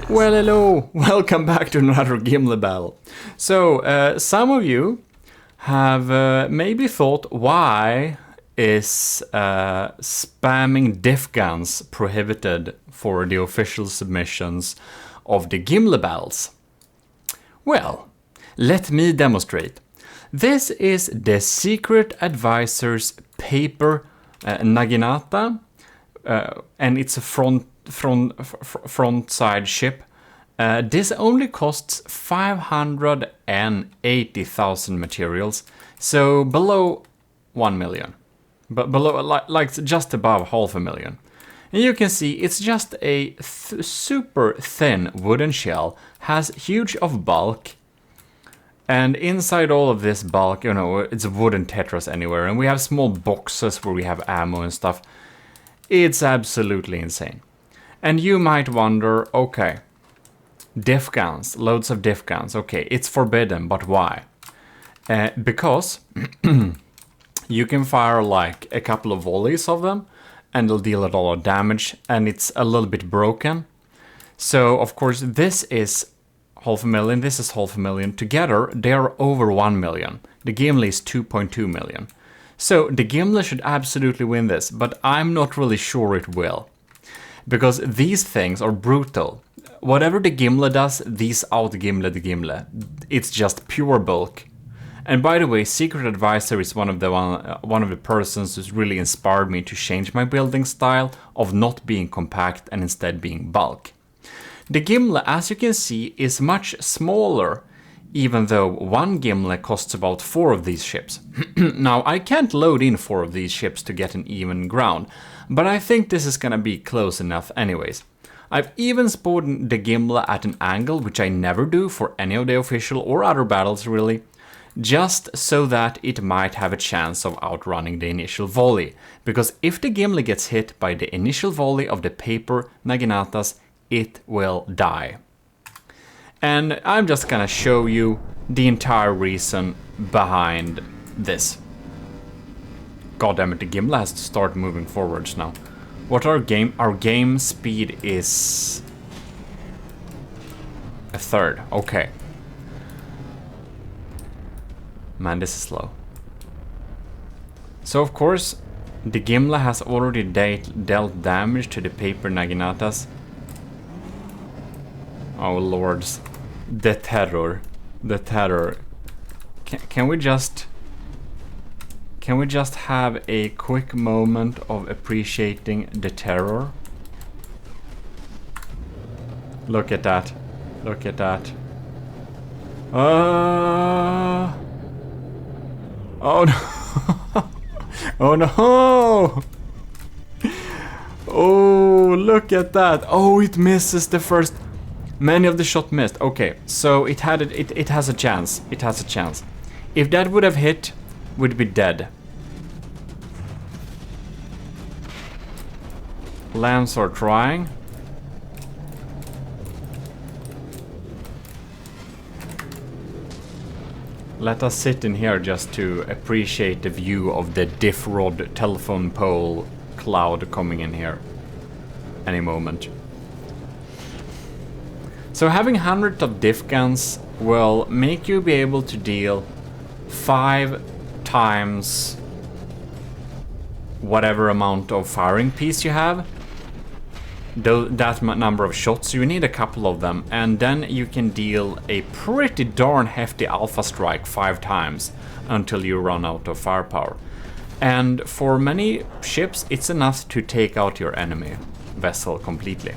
Well, hello! Welcome back to another Gimle battle. So, some of you have maybe thought, why is spamming diff guns prohibited for the official submissions of the Gimle battles? Well, let me demonstrate. This is the Secret Advisor's Paper Naginata, and it's a front side ship. This only costs 580,000 materials, so below 1 million, but below, like just above 500,000. And you can see it's just a super thin wooden shell, has huge of bulk, and inside all of this bulk, you know, it's wooden tetras anywhere, and we have small boxes where we have ammo and stuff. It's absolutely insane. And you might wonder, okay, diff guns, loads of diff guns, okay, it's forbidden, but why? Because you can fire like a couple of volleys of them, and they'll deal a lot of damage, and it's a little bit broken. So, of course, this is 500,000, this is 500,000. Together, they're over 1 million. The Gimle is 2.2 million. So, the Gimle should absolutely win this, but I'm not really sure it will. Because these things are brutal. Whatever the Gimle does, these out-Gimle the Gimle. It's just pure bulk. And by the way, Secret Advisor is one of the persons who's really inspired me to change my building style of not being compact and instead being bulk. The Gimle, as you can see, is much smaller, even though one Gimle costs about 4 of these ships. Now, I can't load in 4 of these ships to get an even ground, but I think this is gonna be close enough anyways. I've even spotted the Gimle at an angle, which I never do for any of the official or other battles really, just so that it might have a chance of outrunning the initial volley. Because if the Gimle gets hit by the initial volley of the Paper Naginatas, it will die. And I'm just gonna show you the entire reason behind this. God damn it, the Gimle has to start moving forwards now. What our game speed is a third. Okay. Man, this is slow. So of course, the Gimle has already dealt damage to the Paper Naginatas. Oh lords, the terror, the terror. Can we just have a quick moment of appreciating the terror? Look at that. Look at that. Oh no. Oh no. Oh, look at that. Oh, it misses the first. Many of the shot missed. Okay, so it has a chance. It has a chance. If that would have hit, we'd be dead. Lambs are trying. Let us sit in here just to appreciate the view of the diff rod telephone pole cloud coming in here any moment. So having hundreds of diff guns will make you be able to deal 5 times whatever amount of firing piece you have. That number of shots, you need a couple of them, and then you can deal a pretty darn hefty alpha strike 5 times until you run out of firepower. And for many ships, it's enough to take out your enemy vessel completely.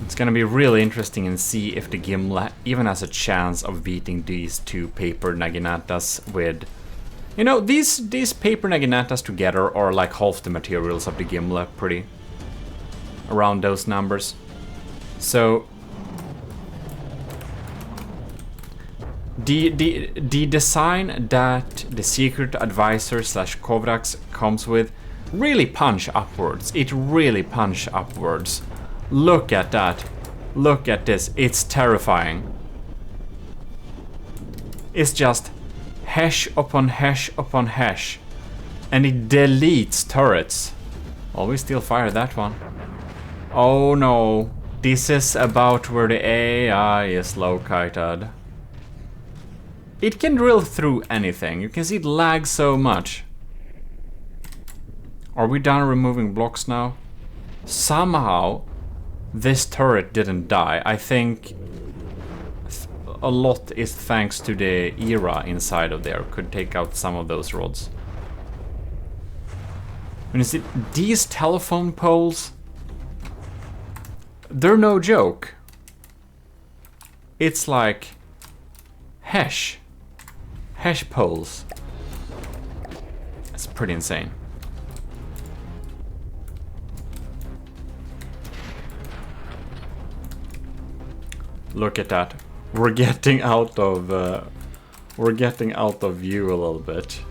It's gonna be really interesting and see if the Gimle even has a chance of beating these 2 Paper Naginatas with... You know, these Paper Naginatas together are like half the materials of the Gimle, pretty around those numbers. So the design that the Secret Advisor / Covrax comes with really punch upwards. It really punch upwards. Look at that. Look at this. It's terrifying. It's just hash upon hash upon hash. And it deletes turrets. Oh, we still fire that one. Oh no, this is about where the AI is located. It can drill through anything. You can see it lags so much. Are we done removing blocks now? Somehow, this turret didn't die. I think a lot is thanks to the era inside of there. Could take out some of those rods. And you see, these telephone poles, they're no joke. It's like hash poles. It's pretty insane. Look at that. We're getting out of view a little bit.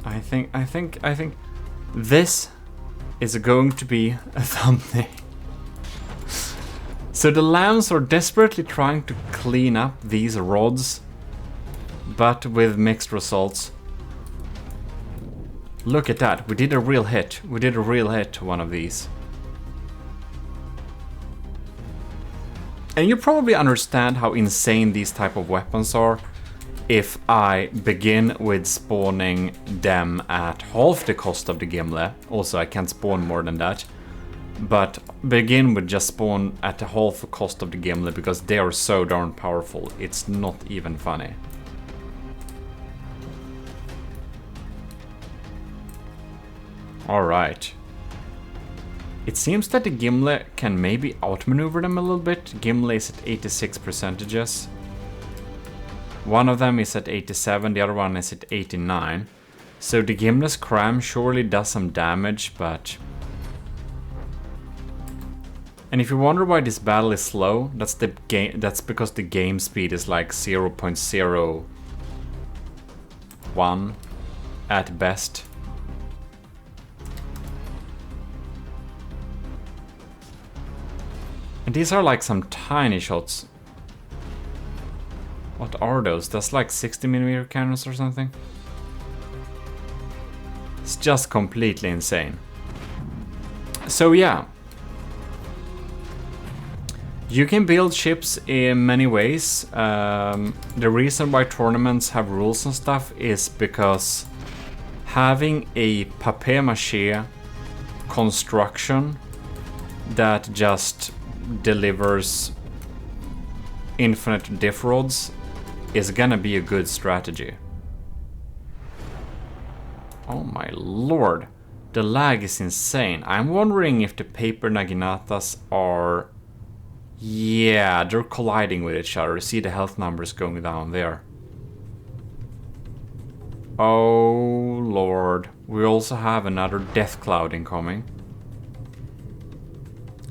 I think this is going to be a thumbnail. So the lambs are desperately trying to clean up these rods, but with mixed results. Look at that. We did a real hit. We did a real hit to one of these. And you probably understand how insane these type of weapons are if I begin with spawning them at half the cost of the Gimle. Also, I can't spawn more than that. But begin with just spawn at the half the cost of the Gimle because they are so darn powerful. It's not even funny. Alright. It seems that the Gimle can maybe outmaneuver them a little bit. Gimle is at 86%. One of them is at 87, the other one is at 89. So the Gimle's cram surely does some damage, but... And if you wonder why this battle is slow, that's because the game speed is like 0.01 at best. And these are like some tiny shots. What are those? That's like 60mm cannons or something? It's just completely insane. So yeah. You can build ships in many ways. The reason why tournaments have rules and stuff is because having a papier-mâché construction that just delivers infinite diff rods is gonna be a good strategy. Oh my lord, the lag is insane. I'm wondering if the Paper Naginatas are... Yeah, they're colliding with each other. See the health numbers going down there. Oh lord, we also have another Deathcloud incoming,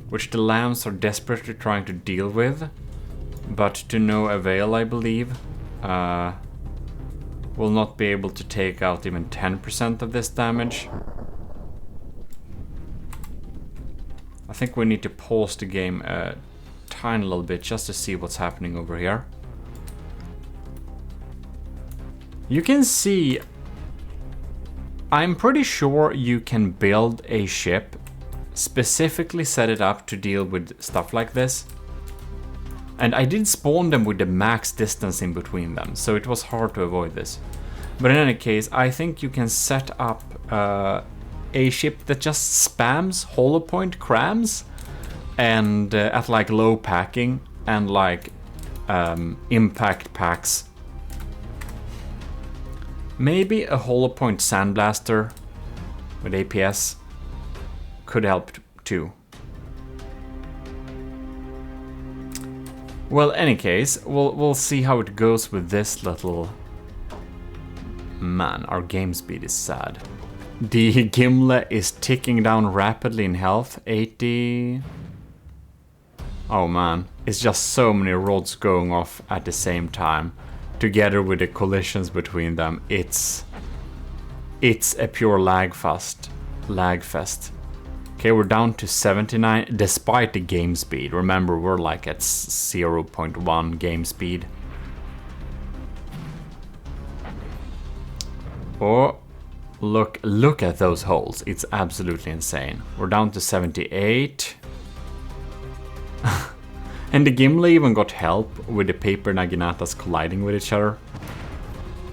which the lambs are desperately trying to deal with, but to no avail, I believe. Will not be able to take out even 10% of this damage. I think we need to pause the game a tiny little bit just to see what's happening over here. You can see, I'm pretty sure you can build a ship, specifically set it up to deal with stuff like this. And I did spawn them with the max distance in between them, so it was hard to avoid this. But in any case, I think you can set up a ship that just spams hollow point crams and at like low packing and like impact packs. Maybe a hollow point sandblaster with APS could help too. Well, any case, we'll see how it goes with this little... Man, our game speed is sad. The Gimle is ticking down rapidly in health, 80... Oh man, it's just so many rods going off at the same time. Together with the collisions between them, it's a pure lag fest. Okay, we're down to 79 despite the game speed. Remember, we're like at 0.1 game speed. Oh, Look at those holes. It's absolutely insane. We're down to 78. And the Gimle even got help with the Paper Naginatas colliding with each other.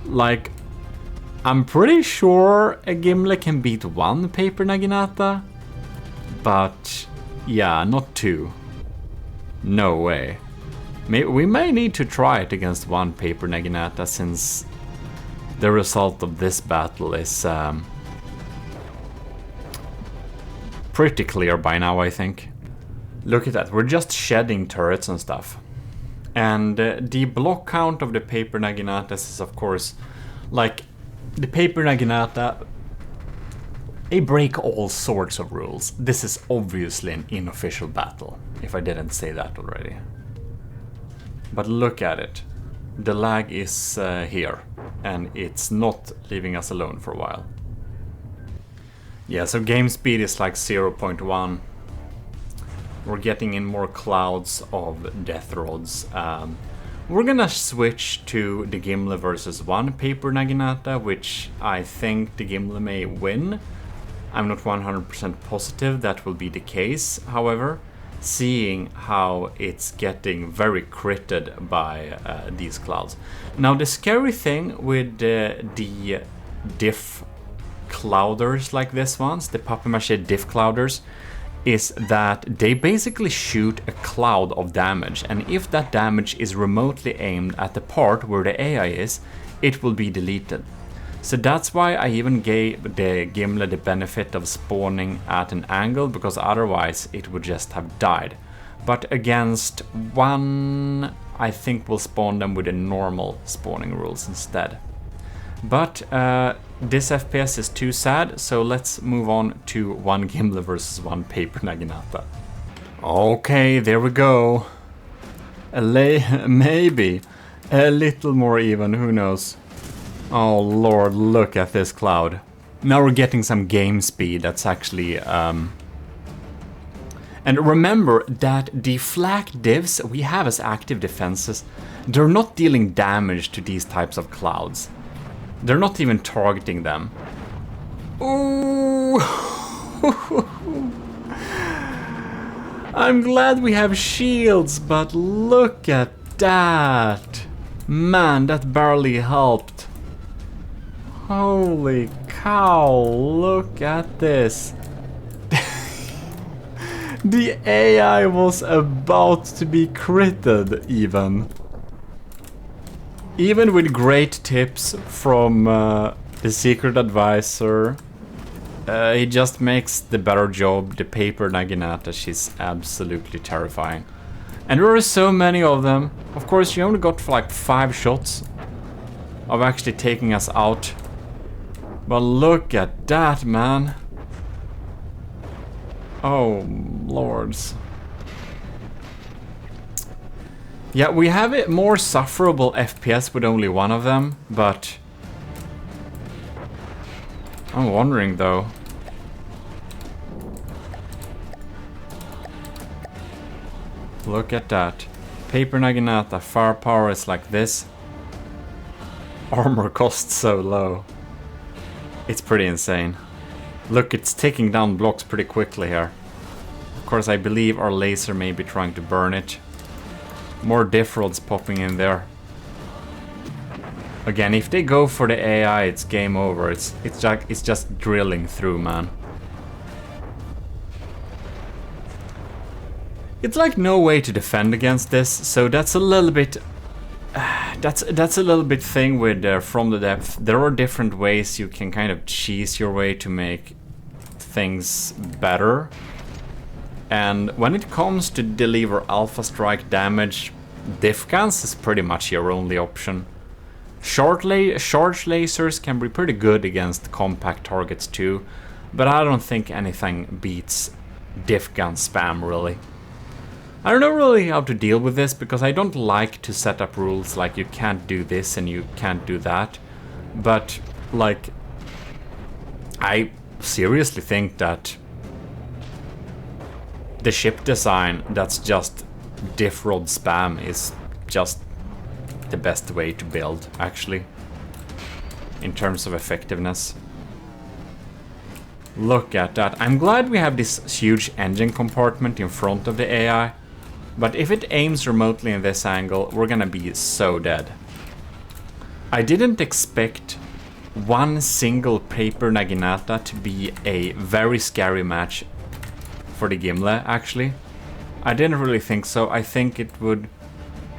Like, I'm pretty sure a Gimle can beat one Paper Naginata, but yeah, not two. No way. We may need to try it against one Paper Naginata, since the result of this battle is pretty clear by now, I think. Look at that, we're just shedding turrets and stuff. And the block count of the Paper Naginatas is, of course, like, the Paper Naginata, they break all sorts of rules. This is obviously an unofficial battle, if I didn't say that already. But look at it. The lag is here, and it's not leaving us alone for a while. Yeah, so game speed is like 0.1. We're getting in more clouds of death rods. We're gonna switch to the Gimle versus one Paper Naginata, which I think the Gimle may win. I'm not 100% positive that will be the case, however, seeing how it's getting very critted by these clouds. Now, the scary thing with the diff clouders like this ones, the papier-mâché diff clouders, is that they basically shoot a cloud of damage, and if that damage is remotely aimed at the part where the AI is, it will be deleted. So that's why I even gave the Gimle the benefit of spawning at an angle, because otherwise it would just have died. But against one, I think we'll spawn them with the normal spawning rules instead. But this FPS is too sad, so let's move on to one Gimle versus one Paper Naginata. Okay, there we go. Maybe a little more even, who knows. Oh lord, look at this cloud. Now we're getting some game speed that's actually... And remember that the flak divs we have as active defenses, they're not dealing damage to these types of clouds. They're not even targeting them. Ooh! I'm glad we have shields, but look at that! Man, that barely helped. Holy cow, look at this. The AI was about to be critted, even. Even with great tips from the secret advisor, he just makes the better job. The Paper Naginata, she's absolutely terrifying. And there are so many of them. Of course, you only got for like 5 shots of actually taking us out. But look at that, man. Oh, lords. Yeah, we have a more sufferable FPS with only one of them, but... I'm wondering, though. Look at that. Paper Naginata, firepower is like this. Armor costs so low. It's pretty insane. Look, it's taking down blocks pretty quickly here. Of course, I believe our laser may be trying to burn it. More diff rods popping in there. Again, if they go for the AI, it's game over. It's just drilling through, man. It's like no way to defend against this, so that's a little bit... That's a little bit thing with From the Depth. There are different ways you can kind of cheese your way to make things better. And when it comes to deliver alpha strike damage, diff guns is pretty much your only option. Short lasers can be pretty good against compact targets too, but I don't think anything beats diff gun spam really. I don't know really how to deal with this, because I don't like to set up rules like you can't do this and you can't do that. But, like, I seriously think that the ship design that's just diff rod spam is just the best way to build, actually, in terms of effectiveness. Look at that. I'm glad we have this huge engine compartment in front of the AI, but if it aims remotely in this angle, we're gonna be so dead. I didn't expect one single Paper Naginata to be a very scary match for the Gimle, actually. I didn't really think so. I think it would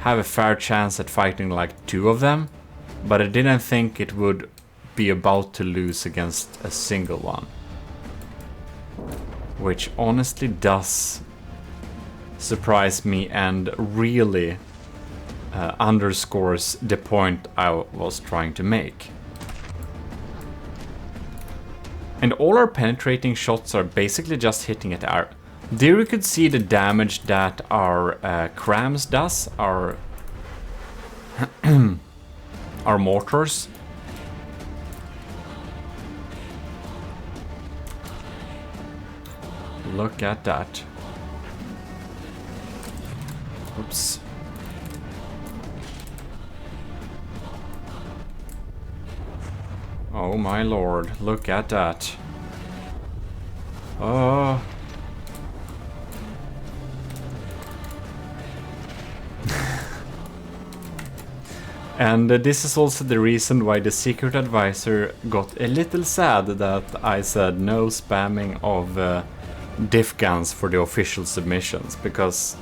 have a fair chance at fighting like 2 of them, but I didn't think it would be about to lose against a single one. Which honestly does surprise me and really underscores the point I was trying to make. And all our penetrating shots are basically just hitting at our... There you could see the damage that our crams does, our our mortars. Look at that. Oops. Oh my lord, look at that. Oh. And this is also the reason why the secret advisor got a little sad that I said no spamming of diff guns for the official submissions, because,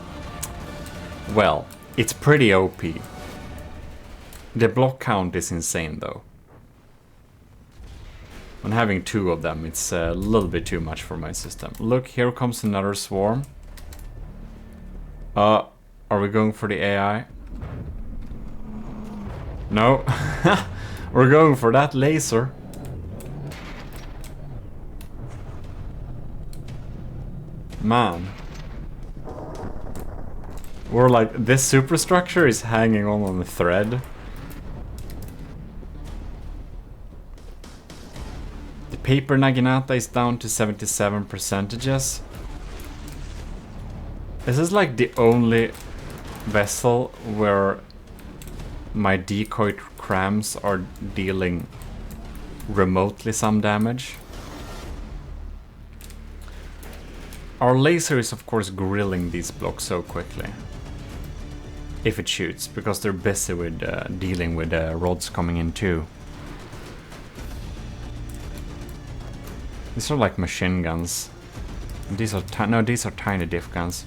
well, it's pretty OP. The block count is insane though. When having 2 of them, it's a little bit too much for my system. Look, here comes another swarm. Are we going for the AI? No. We're going for that laser. Man. We're like, this superstructure is hanging on a thread. The Paper Naginata is down to 77%. This is like the only vessel where my decoy crams are dealing remotely some damage. Our laser is of course grilling these blocks so quickly. If it shoots, because they're busy with dealing with rods coming in too. These are like machine guns. These are no, these are tiny diff guns.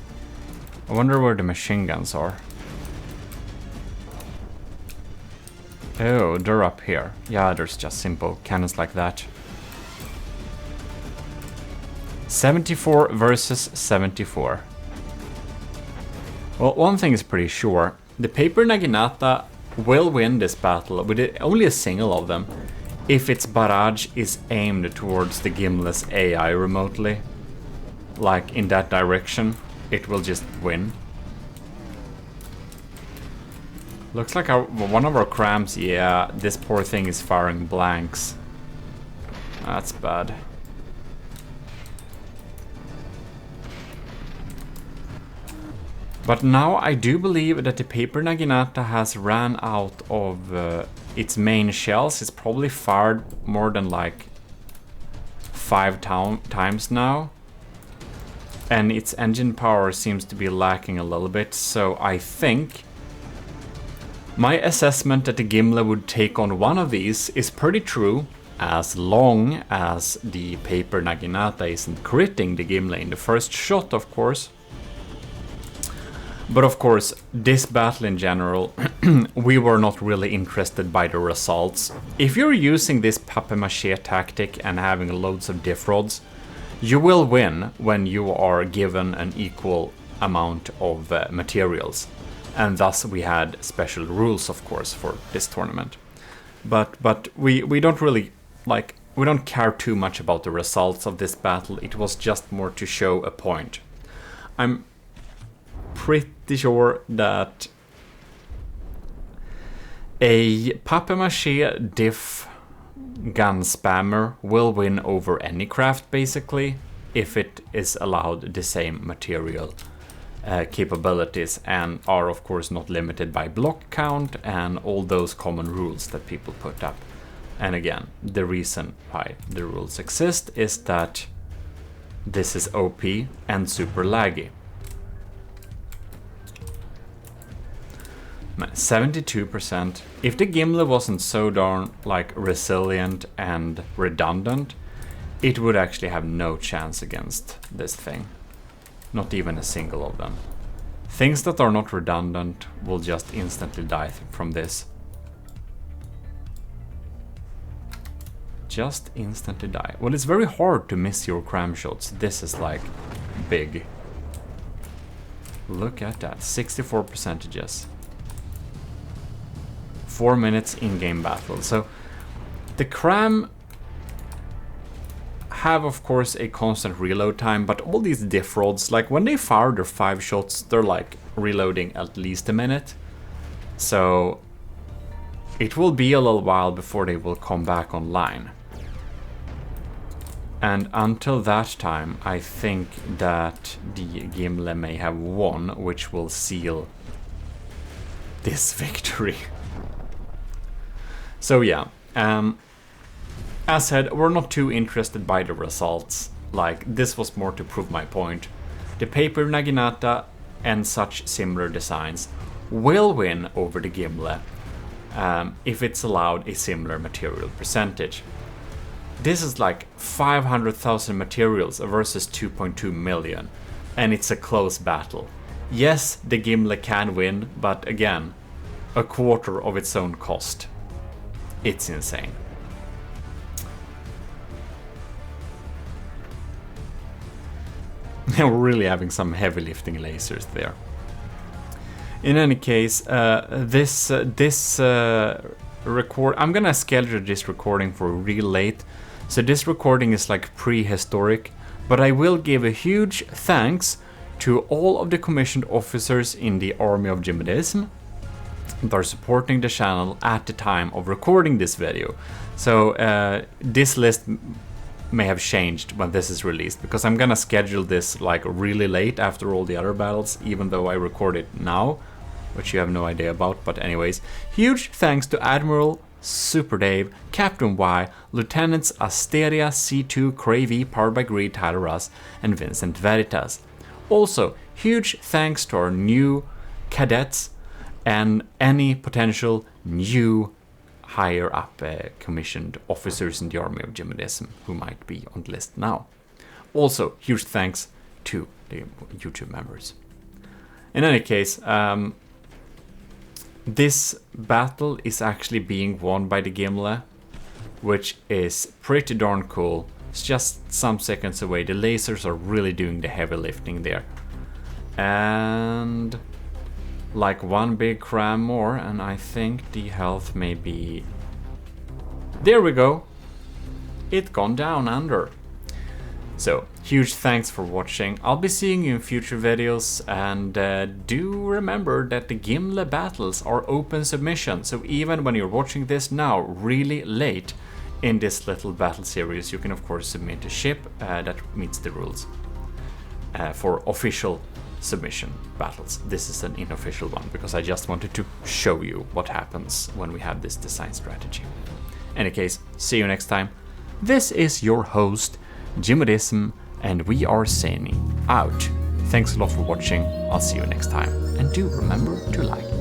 I wonder where the machine guns are. Oh, they're up here. Yeah, there's just simple cannons like that. 74 versus 74. Well, one thing is pretty sure. The Paper Naginata will win this battle with only a single of them if its barrage is aimed towards the Gimle's AI remotely. Like in that direction, it will just win. Looks like one of our crams, yeah, this poor thing is firing blanks. That's bad. But now I do believe that the Paper Naginata has ran out of its main shells. It's probably fired more than like 5 times now. And its engine power seems to be lacking a little bit, so I think my assessment that the Gimle would take on one of these is pretty true, as long as the Paper Naginata isn't critting the Gimle in the first shot, of course. But of course, this battle in general, we were not really interested by the results. If you're using this papier-mâché tactic and having loads of diff rods, you will win when you are given an equal amount of materials. And thus we had special rules, of course, for this tournament. But we don't really, like, we don't care too much about the results of this battle. It was just more to show a point. I'm pretty sure that a papier-mâché diff gun spammer will win over any craft, basically, if it is allowed the same material capabilities and are of course not limited by block count and all those common rules that people put up. And again, the reason why the rules exist is that this is OP and super laggy. 72%. If the Gimle wasn't so darn like resilient and redundant, it would actually have no chance against this thing. Not even a single of them. Things that are not redundant will just instantly die from this. Just instantly die. Well, it's very hard to miss your cram shots. This is like big. Look at that, 64%. 4 minutes in-game battle. So the cram have of course a constant reload time, but all these diff rods, like when they fire their 5 shots, they're like reloading at least a minute. So it will be a little while before they will come back online. And until that time, I think that the Gimle may have won, which will seal this victory. So yeah, as said, we're not too interested by the results. Like, this was more to prove my point. The Paper Naginata and such similar designs will win over the Gimle if it's allowed a similar material percentage. This is like 500,000 materials versus 2.2 million, and it's a close battle. Yes, the Gimle can win, but again, a quarter of its own cost. It's insane. We're really having some heavy lifting lasers there. In any case, I'm gonna schedule this recording for real late. So this recording is like prehistoric, but I will give a huge thanks to all of the commissioned officers in the army of Gmodism that are supporting the channel at the time of recording this video. So this list may have changed when this is released, because I'm gonna schedule this like really late after all the other battles, even though I record it now, which you have no idea about. But anyways, huge thanks to Admiral Super Dave, Captain Y, Lieutenants Asteria, C2, Cravey, Powered by Greed, Tyler Russ, and Vincent Veritas. Also, huge thanks to our new cadets and any potential new higher up commissioned officers in the army of Gmodism who might be on the list now. Also, huge thanks to the YouTube members. In any case, this battle is actually being won by the Gimle, which is pretty darn cool. It's just some seconds away. The lasers are really doing the heavy lifting there. And like one big cram more, and I think the health may be... There we go. It gone down under. So, huge thanks for watching. I'll be seeing you in future videos, and do remember that the Gimle battles are open submission. So even when you're watching this now, really late in this little battle series, you can of course submit a ship that meets the rules for official submission battles. This is an unofficial one because I just wanted to show you what happens when we have this design strategy. Any case, see you next time. This is your host, Gmodism, and we are signing out. Thanks a lot for watching. I'll see you next time, and do remember to like.